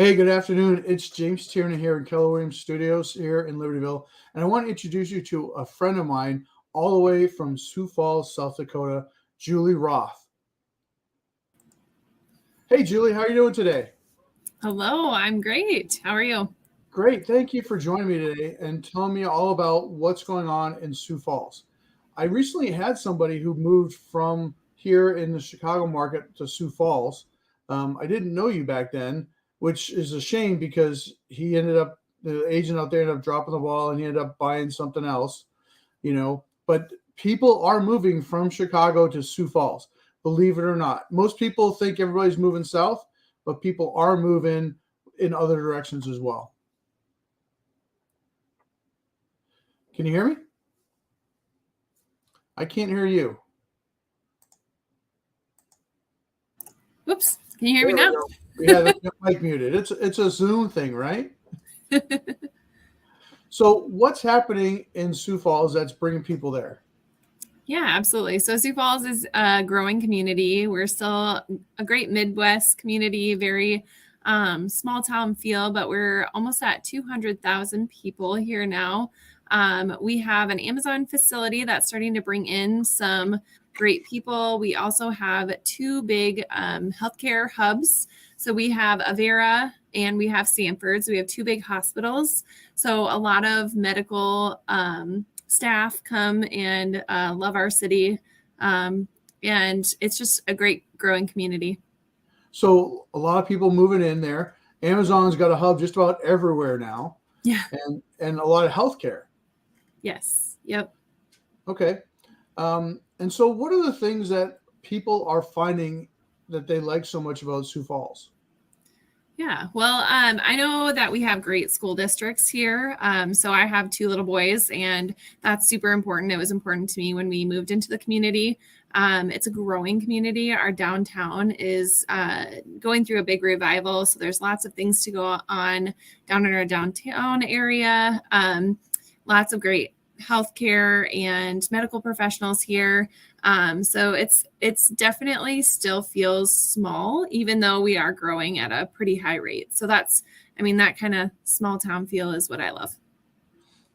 Hey, good afternoon. It's James Tierney here in Keller Williams Studios here in Libertyville. And I want to introduce you to a friend of mine all the way from Sioux Falls, South Dakota, Julie Roth. Hey, Julie, how are you doing today? Hello, I'm great. How are you? Great. Thank you for joining me today and telling me all about what's going on in Sioux Falls. I recently had somebody who moved from here in the Chicago market to Sioux Falls. I didn't know you back then, which is a shame because the agent out there ended up dropping the ball and he ended up buying something else, But people are moving from Chicago to Sioux Falls, believe it or not. Most people think everybody's moving south, but people are moving in other directions as well. Can you hear me? I can't hear you. Whoops. Can you hear me There we now? go. We have the mic muted. It's a Zoom thing, right? So what's happening in Sioux Falls that's bringing people there? Yeah, absolutely. So Sioux Falls is a growing community. We're still a great Midwest community, very small town feel, but we're almost at 200,000 people here now. We have an Amazon facility that's starting to bring in some great people. We also have two big healthcare hubs. So we have Avera and we have Sanford. So we have two big hospitals. So a lot of medical staff come and love our city. And it's just a great growing community. So a lot of people moving in there. Amazon's got a hub just about everywhere now. Yeah. And a lot of healthcare. Yes. Yep. Okay. And so what are the things that people are finding that they like so much about Sioux Falls? Yeah. Well, I know that we have great school districts here. So I have two little boys, and that's super important. It was important to me when we moved into the community. It's a growing community. Our downtown is going through a big revival. So there's lots of things to go on down in our downtown area. Lots of great healthcare and medical professionals here. So it's definitely still feels small, even though we are growing at a pretty high rate. So that kind of small town feel is what I love.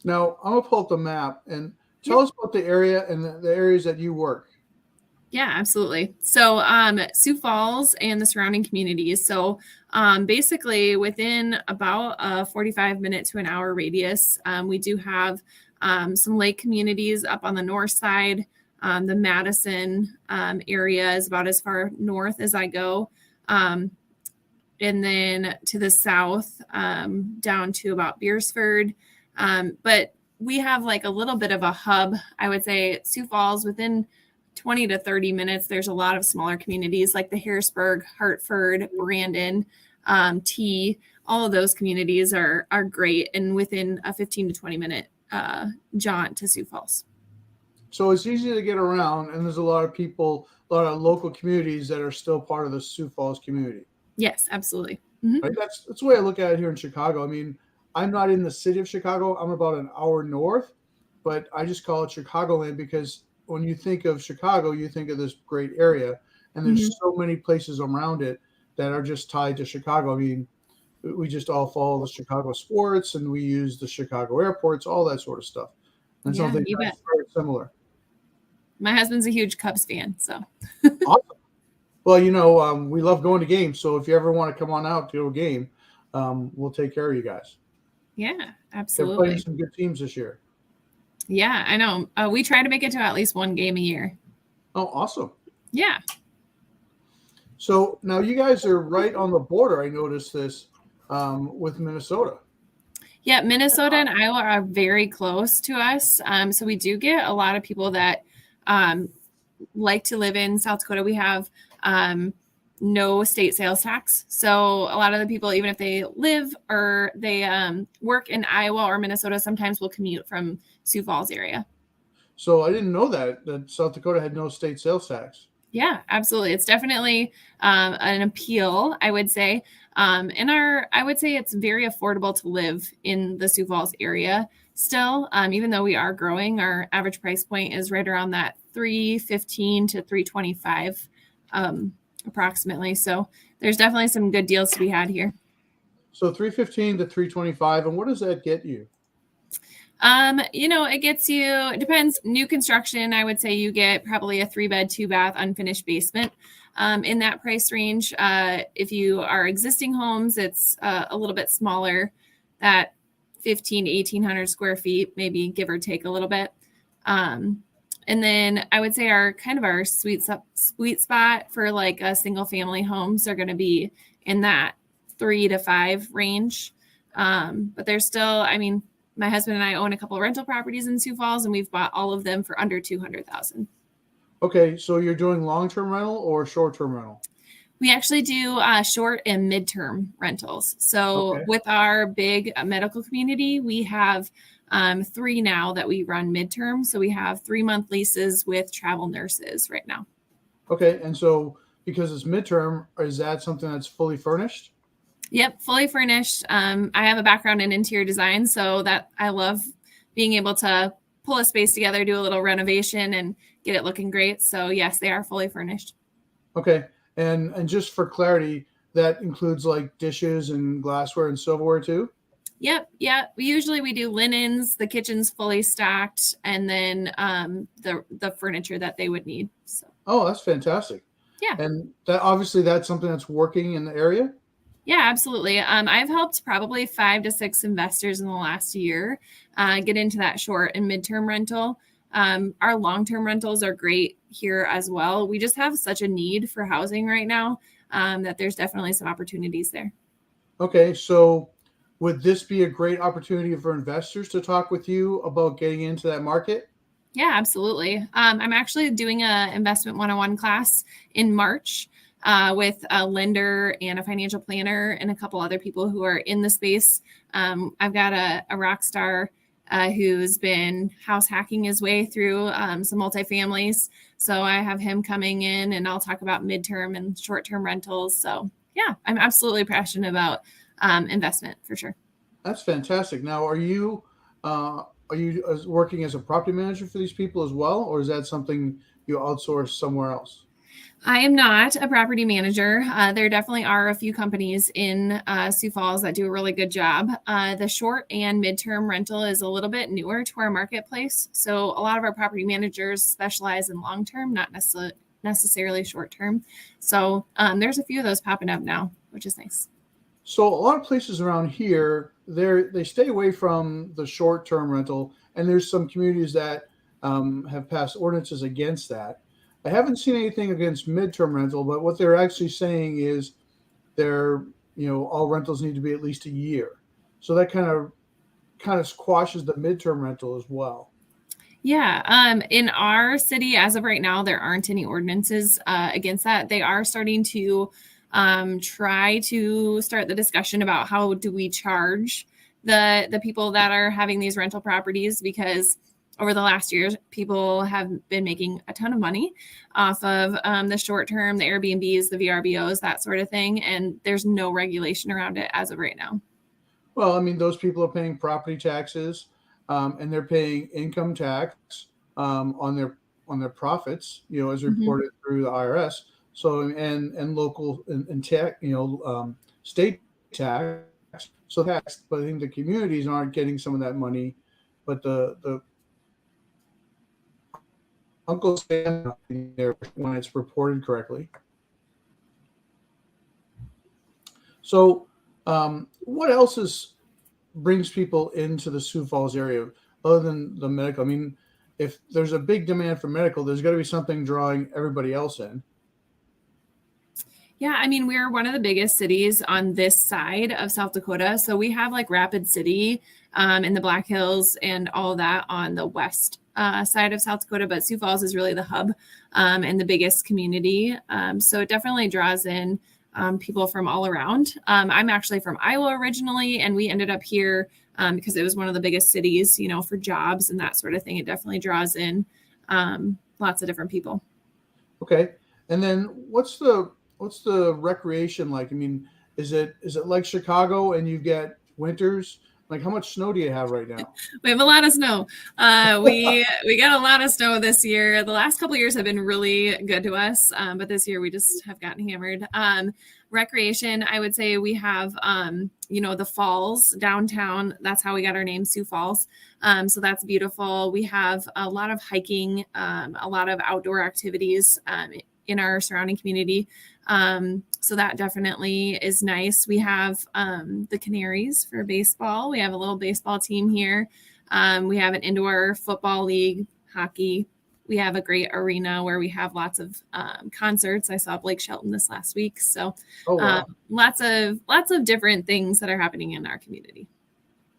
Now, I'm going to pull up the map and Yeah. tell us about the area and the areas that you work. Yeah, absolutely. So Sioux Falls and the surrounding communities. So basically within about a 45-minute to an hour radius, we do have some lake communities up on the north side. The Madison area is about as far north as I go. And then to the south, down to about Beersford. But we have like a little bit of a hub. I would say Sioux Falls within 20 to 30 minutes. There's a lot of smaller communities like the Harrisburg, Hartford, Brandon, T. All of those communities are great and within a 15 to 20 minute jaunt to Sioux Falls. So it's easy to get around, and there's a lot of people, a lot of local communities that are still part of the Sioux Falls community. Yes, absolutely. Mm-hmm. Right? That's the way I look at it here in Chicago. I mean, I'm not in the city of Chicago. I'm about an hour north, but I just call it Chicagoland because when you think of Chicago, you think of this great area, and there's so many places around it that are just tied to Chicago. I mean, we just all follow the Chicago sports, and we use the Chicago airports, all that sort of stuff. And Yeah, something you that's bet. very similar. My husband's a huge Cubs fan, so. Awesome. Well, we love going to games. So if you ever want to come on out to a game, we'll take care of you guys. Yeah, They're playing absolutely. some good teams this year. Yeah, I know. We try to make it to at least one game a year. Oh, awesome. Yeah. So now you guys are right on the border. I noticed this with Minnesota. Yeah, Minnesota and Iowa are very close to us. So we do get a lot of people that like to live in South Dakota. We have no state sales tax. So a lot of the people, even if they live or they work in Iowa or Minnesota, sometimes will commute from Sioux Falls area. So I didn't know that South Dakota had no state sales tax. Yeah, absolutely. It's definitely an appeal, I would say. I would say it's very affordable to live in the Sioux Falls area still. Even though we are growing, our average price point is right around that $315 to $325 approximately. So there's definitely some good deals to be had here. So 315 to 325, and what does that get you? It gets you, it depends. New construction, I would say you get probably a 3-bed, 2-bath, unfinished basement in that price range. If you are existing homes, it's a little bit smaller, that 15 to 1800 square feet, maybe give or take a little bit. And then I would say our sweet spot for like a single family homes are going to be in that 3 to 5 range. But there's still, I mean, my husband and I own a couple of rental properties in Sioux Falls, and we've bought all of them for under 200,000. Okay, so you're doing long-term rental or short-term rental? We actually do short and midterm rentals. So Okay. with our big medical community, we have 3 now that we run midterm. So we have 3-month leases with travel nurses right now. Okay, and so because it's midterm, is that something that's fully furnished? Yep, fully furnished. I have a background in interior design, so that I love being able to pull a space together, do a little renovation, and get it looking great. So yes, they are fully furnished. Okay, and just for clarity, that includes like dishes and glassware and silverware too? Yep, yeah. We do linens. The kitchen's fully stocked, and then the furniture that they would need. So Oh, that's fantastic. yeah. And that obviously that's something that's working in the area? Yeah, absolutely. I've helped probably 5 to 6 investors in the last year get into that short and midterm rental. Our long-term rentals are great here as well. We just have such a need for housing right now that there's definitely some opportunities there. Okay, so would this be a great opportunity for investors to talk with you about getting into that market? Yeah, absolutely. I'm actually doing a investment 101 class in March with a lender and a financial planner and a couple other people who are in the space. I've got a rock star who's been house hacking his way through some multifamilies. So I have him coming in, and I'll talk about midterm and short-term rentals. So yeah, I'm absolutely passionate about investment for sure. That's fantastic. Now, are you working as a property manager for these people as well, or is that something you outsource somewhere else? I am not a property manager. There definitely are a few companies in Sioux Falls that do a really good job. The short and midterm rental is a little bit newer to our marketplace. So a lot of our property managers specialize in long term, not necessarily short term. So there's a few of those popping up now, which is nice. So a lot of places around here, they stay away from the short-term rental, and there's some communities that have passed ordinances against that. I haven't seen anything against midterm rental, but what they're actually saying is all rentals need to be at least a year. So that kind of squashes the midterm rental as well. Yeah, in our city, as of right now, there aren't any ordinances against that. They are starting to try to start the discussion about how do we charge the people that are having these rental properties, because over the last years, people have been making a ton of money off of the short term, the Airbnbs, the VRBOs, that sort of thing, and there's no regulation around it as of right now. Well, I mean, those people are paying property taxes, and they're paying income tax on their profits, as Mhm. reported through the IRS. So and local and tech, state tax. So tax, but I think the communities aren't getting some of that money, but the uncles there when it's reported correctly. So, what else brings people into the Sioux Falls area other than the medical? I mean, if there's a big demand for medical, there's got to be something drawing everybody else in. Yeah, I mean, we're one of the biggest cities on this side of South Dakota. So we have like Rapid City in the Black Hills and all of that on the west side of South Dakota. But Sioux Falls is really the hub and the biggest community. So it definitely draws in people from all around. I'm actually from Iowa originally, and we ended up here because it was one of the biggest cities, for jobs and that sort of thing. It definitely draws in lots of different people. Okay, and then what's the recreation like? I mean, is it like Chicago and you get winters Like, how much snow do you have right now? We have a lot of snow. We got a lot of snow this year. The last couple of years have been really good to us, but this year we just have gotten hammered. Recreation, I would say we have, the falls downtown. That's how we got our name, Sioux Falls. So that's beautiful. We have a lot of hiking, a lot of outdoor activities in our surrounding community. So that definitely is nice. We have the Canaries for baseball. We have a little baseball team here. We have an indoor football league, hockey. We have a great arena where we have lots of concerts. I saw Blake Shelton this last week. So Oh, wow. lots of different things that are happening in our community.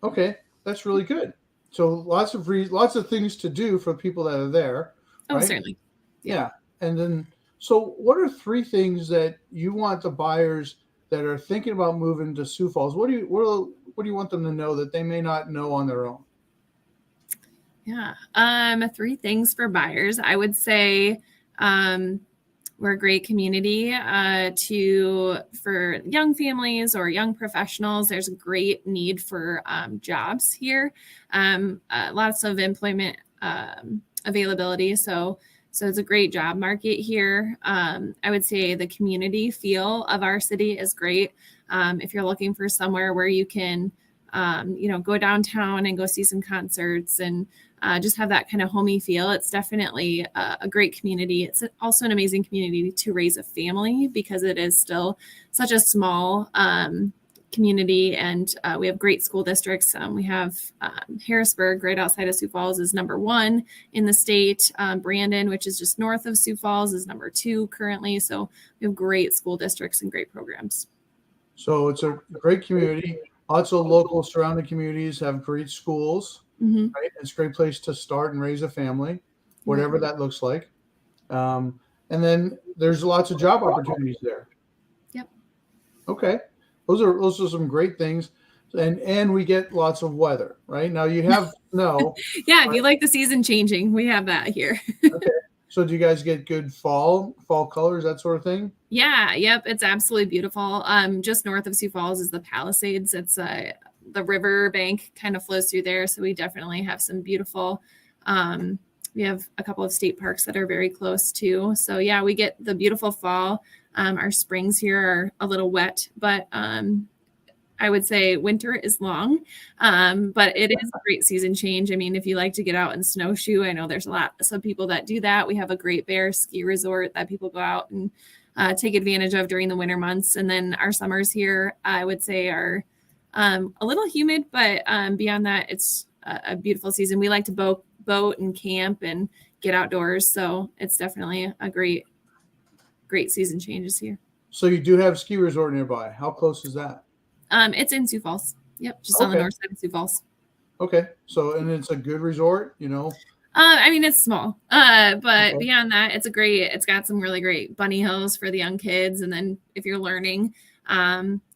Okay, that's really good. So lots of things to do for people that are there. Oh, right? certainly. Yeah. And then, so what are 3 things that you want the buyers that are thinking about moving to Sioux Falls? What do you want them to know that they may not know on their own? Yeah. 3 things for buyers. I would say we're a great community for young families or young professionals. There's a great need for jobs here. Lots of employment availability. So it's a great job market here. I would say the community feel of our city is great. If you're looking for somewhere where you can, go downtown and go see some concerts and just have that kind of homey feel, it's definitely a great community. It's also an amazing community to raise a family because it is still such a small community, and we have great school districts. We have Harrisburg, right outside of Sioux Falls, is number 1 in the state. Brandon, which is just north of Sioux Falls, is number 2 currently. So we have great school districts and great programs. So it's a great community. Lots of local surrounding communities have great schools. Mm-hmm. Right? It's a great place to start and raise a family, whatever that looks like. And then there's lots of job opportunities there. Yep. Okay. Those are some great things. And we get lots of weather, right? Now you have snow. Yeah, right? if you like the season changing, we have that here. Okay. So do you guys get good fall colors, that sort of thing? Yeah, yep, it's absolutely beautiful. Just north of Sioux Falls is the Palisades. It's the river bank kind of flows through there, so we definitely have some beautiful. We have a couple of state parks that are very close too. So yeah, we get the beautiful fall. Our springs here are a little wet, but I would say winter is long, but it is a great season change. I mean, if you like to get out and snowshoe, I know there's some people that do that. We have a Great Bear ski resort that people go out and take advantage of during the winter months. And then our summers here, I would say, are a little humid, but beyond that, it's a beautiful season. We like to boat and camp and get outdoors. So it's definitely a great season changes here. So you do have a ski resort nearby. How close is that? It's in Sioux Falls. Yep, just on the north side of Sioux Falls. Okay, so and it's a good resort, I mean, it's small, but beyond that, it's got some really great bunny hills for the young kids. And then if you're learning,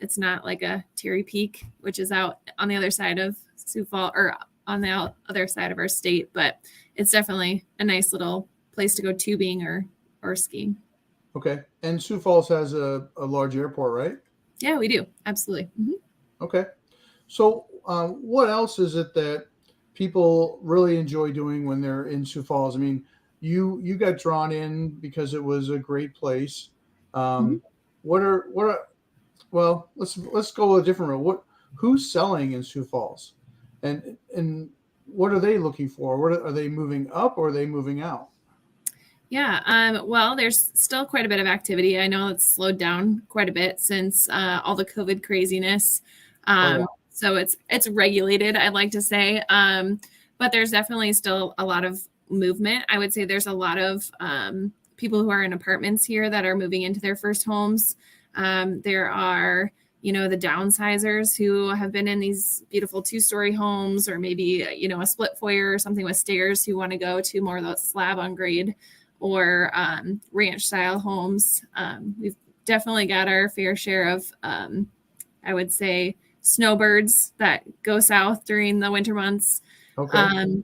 it's not like a Terry Peak, which is out on the other side of Sioux Falls or on the other side of our state, but it's definitely a nice little place to go tubing or skiing. Okay, and Sioux Falls has a large airport, right? Yeah, we do. Absolutely. Mm-hmm. Okay. So what else is it that people really enjoy doing when they're in Sioux Falls? I mean, you got drawn in because it was a great place. Well, let's go a different route. Who's selling in Sioux Falls? And what are they looking for? Are they moving up or are they moving out? Yeah, well, there's still quite a bit of activity. I know it's slowed down quite a bit since all the COVID craziness. So it's regulated, I'd like to say. But there's definitely still a lot of movement. I would say there's a lot of people who are in apartments here that are moving into their first homes. There are, the downsizers who have been in these beautiful 2-story homes or maybe, a split foyer or something with stairs who want to go to more of the slab on grade or ranch style homes. We've definitely got our fair share of, I would say, snowbirds that go south during the winter months. Okay.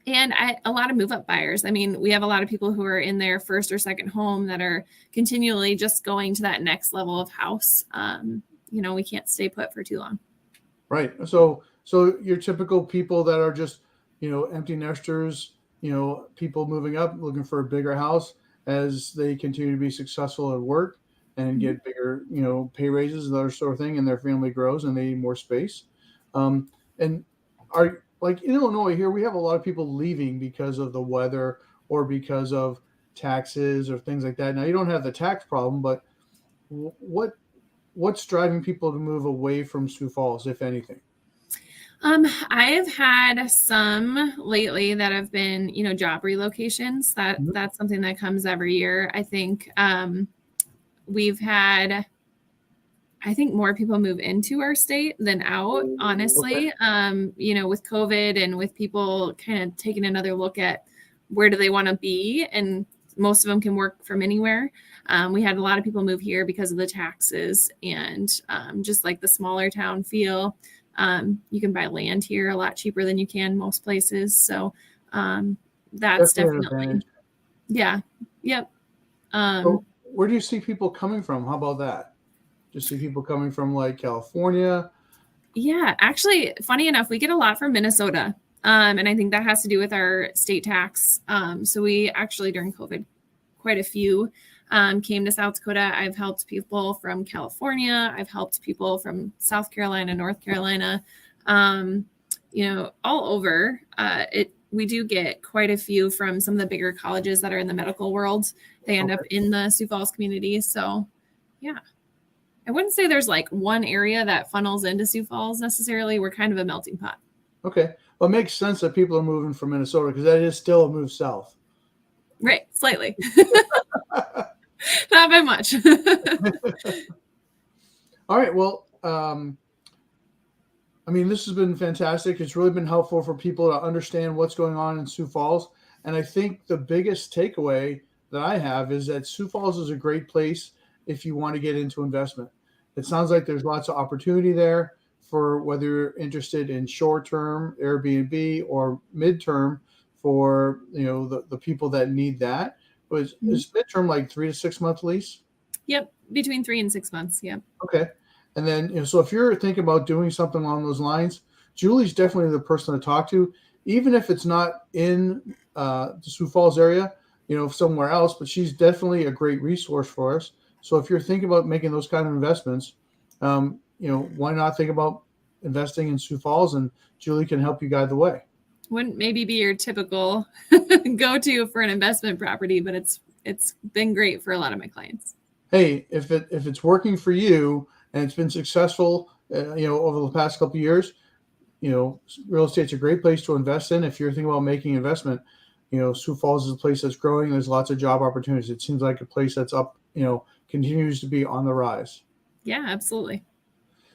And a lot of move up buyers. I mean, we have a lot of people who are in their first or second home that are continually just going to that next level of house. We can't stay put for too long. Right. So So your typical people that are just, empty nesters, people moving up, looking for a bigger house as they continue to be successful at work and Mhm. get bigger, pay raises and other sort of thing, and their family grows and they need more space. And are like in Illinois here, we have a lot of people leaving because of the weather or because of taxes or things like that. Now you don't have the tax problem, but what what's driving people to move away from Sioux Falls, if anything? I have had some lately that have been, job relocations. Mhm. That's something that comes every year. I think we've had, I think more people move into our state than out, Okay. honestly. With COVID and with people kind of taking another look at where do they want to be, and most of them can work from anywhere. We had a lot of people move here because of the taxes and just like the smaller town feel. You can buy land here a lot cheaper than you can most places. So that's Definitely an definitely, advantage. yeah, yep. So Um, where do you see people coming from? How about that? Do you see people coming from like California? Yeah, actually, funny enough, we get a lot from Minnesota. And I think that has to do with our state tax. So we actually, during COVID, quite a few came to South Dakota. I've helped people from California. I've helped people from South Carolina, North Carolina, um, all over. We do get quite a few from some of the bigger colleges that are in the medical world. They end up Okay. in the Sioux Falls community. So, yeah. I wouldn't say there's like one area that funnels into Sioux Falls necessarily. We're kind of a melting pot. Okay. Well, it makes sense that people are moving from Minnesota because that is still a move south. Right, slightly. Not by much. All right. Well, I mean, this has been fantastic. It's really been helpful for people to understand what's going on in Sioux Falls. And I think the biggest takeaway that I have is that Sioux Falls is a great place if you want to get into investment. It sounds like there's lots of opportunity there for whether you're interested in short term Airbnb or midterm for the people that need that. Mhm. Is midterm like 3 to 6 month lease? Yep, between 3 and 6 months. Yep. Okay. And then, so if you're thinking about doing something along those lines, Julie's definitely the person to talk to, even if it's not in the Sioux Falls area, somewhere else, but she's definitely a great resource for us. So if you're thinking about making those kind of investments, why not think about investing in Sioux Falls, and Julie can help you guide the way. Wouldn't maybe be your typical go-to for an investment property, but it's been great for a lot of my clients. Hey, if it's working for you and it's been successful, over the past couple of years, real estate's a great place to invest in. If you're thinking about making investment, Sioux Falls is a place that's growing. There's lots of job opportunities. It seems like a place that's up, continues to be on the rise. Yeah, absolutely.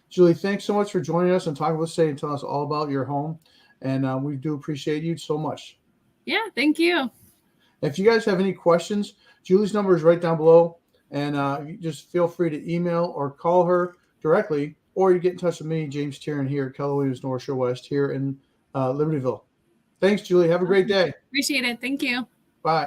Julie, thanks so much for joining us and talking with us today and telling us all about your home. And we do appreciate you so much. Yeah, thank you. If you guys have any questions, Julie's number is right down below. And you just feel free to email or call her directly, or you get in touch with me, James Tieran, here at Keller Williams North Shore West here in Libertyville. Thanks, Julie. Have a great Awesome. day. Appreciate it. Thank you.